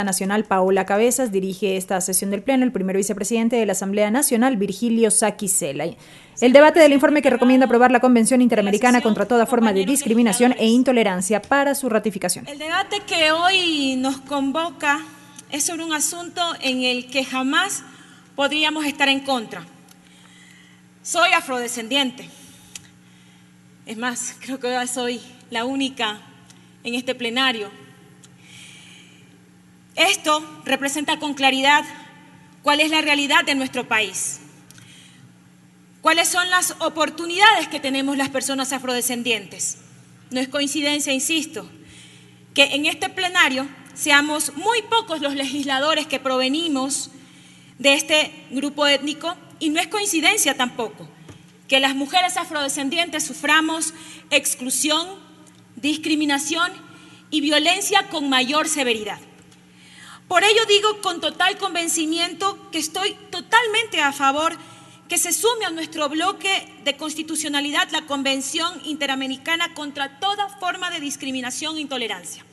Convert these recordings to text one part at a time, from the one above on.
Nacional Paola Cabezas dirige esta sesión del Pleno el primer vicepresidente de la Asamblea Nacional, Virgilio Saquicela. El debate del informe que recomienda aprobar la Convención Interamericana contra toda forma de discriminación e intolerancia para su ratificación. El debate que hoy nos convoca es sobre un asunto en el que jamás podríamos estar en contra. Soy afrodescendiente. Es más, creo que soy la única en este plenario. Esto representa con claridad cuál es la realidad de nuestro país, cuáles son las oportunidades que tenemos las personas afrodescendientes. No es coincidencia, insisto, que en este plenario seamos muy pocos los legisladores que provenimos de este grupo étnico, y no es coincidencia tampoco que las mujeres afrodescendientes suframos exclusión, discriminación y violencia con mayor severidad. Por ello digo con total convencimiento que estoy totalmente a favor que se sume a nuestro bloque de constitucionalidad la Convención Interamericana contra toda forma de discriminación e intolerancia.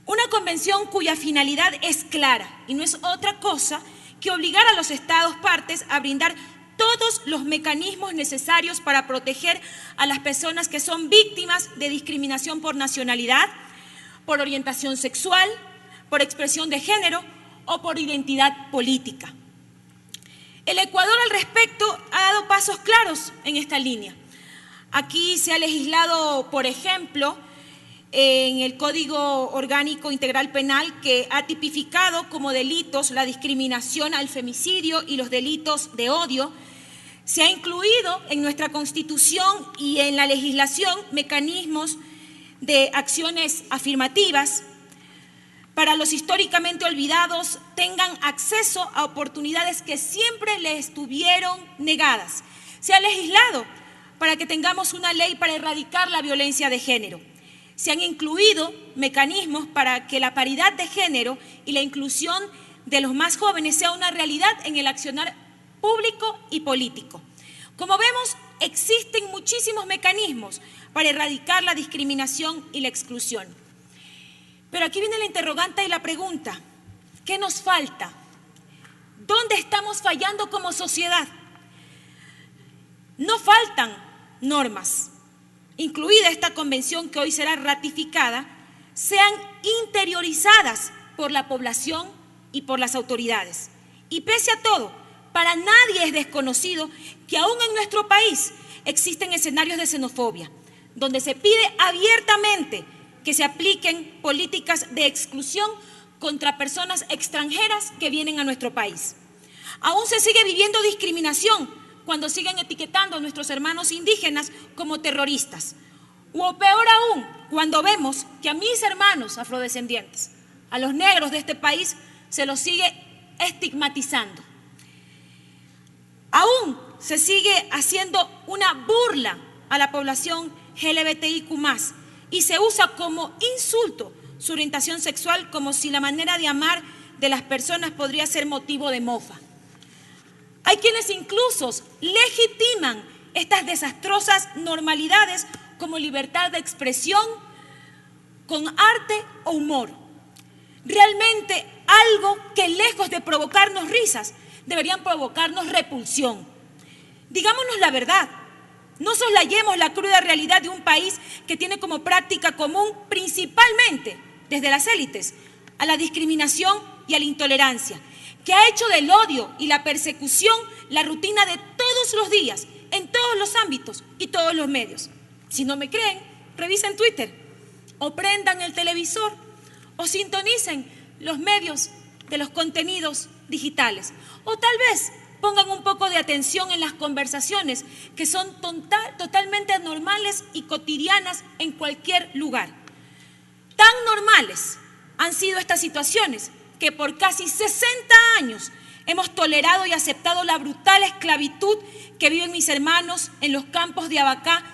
Una convención cuya finalidad es clara y no es otra cosa que obligar a los Estados partes a brindar todos los mecanismos necesarios para proteger a las personas que son víctimas de discriminación por nacionalidad, por orientación sexual, por expresión de género o por identidad política. El Ecuador al respecto ha dado pasos claros en esta línea. Aquí se ha legislado, por ejemplo, en el Código Orgánico Integral Penal, que ha tipificado como delitos la discriminación al femicidio y los delitos de odio. Se ha incluido en nuestra Constitución y en la legislación mecanismos de acciones afirmativas para los históricamente olvidados tengan acceso a oportunidades que siempre les estuvieron negadas. Se ha legislado para que tengamos una ley para erradicar la violencia de género. Se han incluido mecanismos para que la paridad de género y la inclusión de los más jóvenes sea una realidad en el accionar público y político. Como vemos, existen muchísimos mecanismos para erradicar la discriminación y la exclusión. Pero aquí viene la interrogante y la pregunta: ¿qué nos falta? ¿Dónde estamos fallando como sociedad? No faltan normas, incluida esta convención que hoy será ratificada, sean interiorizadas por la población y por las autoridades. Y pese a todo, para nadie es desconocido que aún en nuestro país existen escenarios de xenofobia, donde se pide abiertamente que se apliquen políticas de exclusión contra personas extranjeras que vienen a nuestro país. Aún se sigue viviendo discriminación cuando siguen etiquetando a nuestros hermanos indígenas como terroristas. O peor aún, cuando vemos que a mis hermanos afrodescendientes, a los negros de este país, se los sigue estigmatizando. Aún se sigue haciendo una burla a la población LGBTIQ+, y se usa como insulto su orientación sexual, como si la manera de amar de las personas podría ser motivo de mofa. Hay quienes incluso legitiman estas desastrosas normalidades como libertad de expresión, con arte o humor. Realmente algo que, lejos de provocarnos risas, deberían provocarnos repulsión. Digámonos la verdad. No soslayemos la cruda realidad de un país que tiene como práctica común, principalmente desde las élites, a la discriminación y a la intolerancia, que ha hecho del odio y la persecución la rutina de todos los días, en todos los ámbitos y todos los medios. Si no me creen, revisen Twitter, o prendan el televisor, o sintonicen los medios de los contenidos digitales, o tal vez pongan un poco de atención en las conversaciones que son totalmente normales y cotidianas en cualquier lugar. Tan normales han sido estas situaciones que por casi 60 años hemos tolerado y aceptado la brutal esclavitud que viven mis hermanos en los campos de Abacá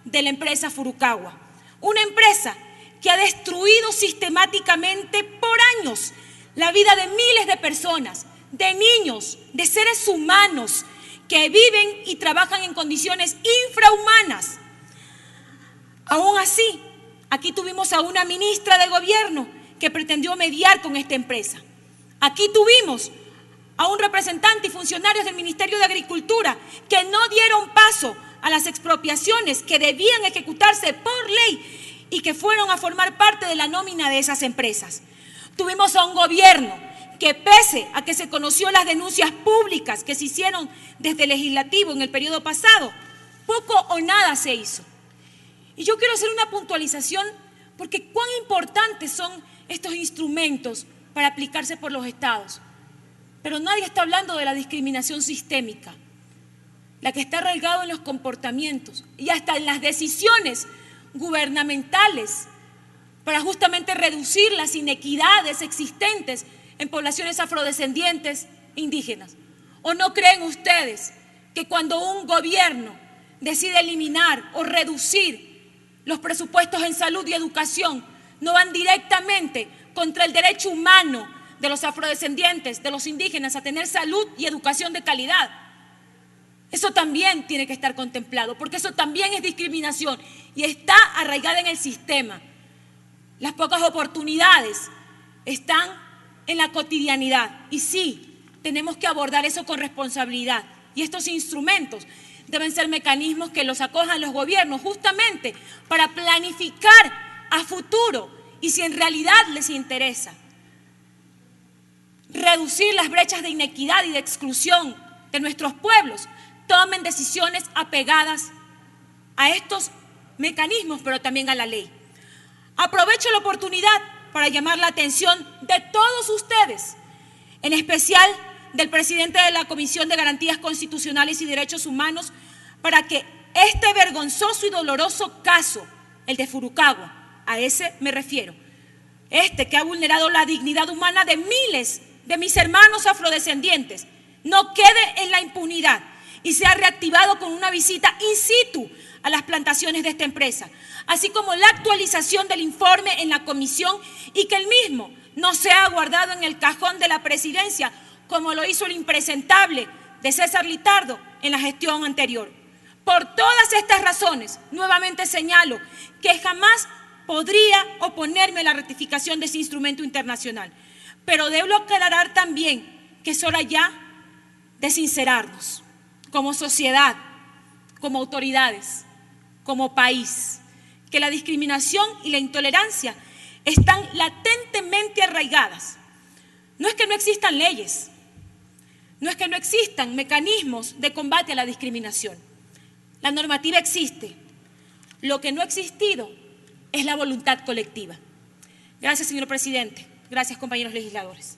de la empresa Furukawa. Una empresa que ha destruido sistemáticamente por años la vida de miles de personas, de niños, de seres humanos que viven y trabajan en condiciones infrahumanas. Aún así, aquí tuvimos a una ministra de gobierno que pretendió mediar con esta empresa. Aquí tuvimos a un representante y funcionarios del Ministerio de Agricultura que no dieron paso a las expropiaciones que debían ejecutarse por ley y que fueron a formar parte de la nómina de esas empresas. Tuvimos a un gobierno que, pese a que se conoció las denuncias públicas que se hicieron desde el legislativo en el periodo pasado, poco o nada se hizo. Y yo quiero hacer una puntualización porque cuán importantes son estos instrumentos para aplicarse por los estados. Pero nadie está hablando de la discriminación sistémica, la que está arraigada en los comportamientos y hasta en las decisiones gubernamentales para justamente reducir las inequidades existentes en poblaciones afrodescendientes indígenas. ¿O no creen ustedes que cuando un gobierno decide eliminar o reducir los presupuestos en salud y educación, no van directamente contra el derecho humano de los afrodescendientes, de los indígenas, a tener salud y educación de calidad? Eso también tiene que estar contemplado, porque eso también es discriminación y está arraigada en el sistema. Las pocas oportunidades están en la cotidianidad y sí, tenemos que abordar eso con responsabilidad. Y estos instrumentos deben ser mecanismos que los acojan los gobiernos justamente para planificar a futuro y si en realidad les interesa reducir las brechas de inequidad y de exclusión de nuestros pueblos, tomen decisiones apegadas a estos mecanismos, pero también a la ley. Aprovecho la oportunidad para llamar la atención de todos ustedes, en especial del presidente de la Comisión de Garantías Constitucionales y Derechos Humanos, para que este vergonzoso y doloroso caso, el de Furukawa, a ese me refiero, que ha vulnerado la dignidad humana de miles de mis hermanos afrodescendientes, no quede en la impunidad y sea reactivado con una visita in situ a las plantaciones de esta empresa, así como la actualización del informe en la comisión y que el mismo no sea guardado en el cajón de la presidencia, como lo hizo el impresentable de César Litardo en la gestión anterior. Por todas estas razones, nuevamente señalo que jamás podría oponerme a la ratificación de ese instrumento internacional, pero debo aclarar también que es hora ya de sincerarnos como sociedad, como autoridades, como país, que la discriminación y la intolerancia están latentemente arraigadas. No es que no existan leyes, no es que no existan mecanismos de combate a la discriminación. La normativa existe. Lo que no ha existido es la voluntad colectiva. Gracias, señor presidente. Gracias, compañeros legisladores.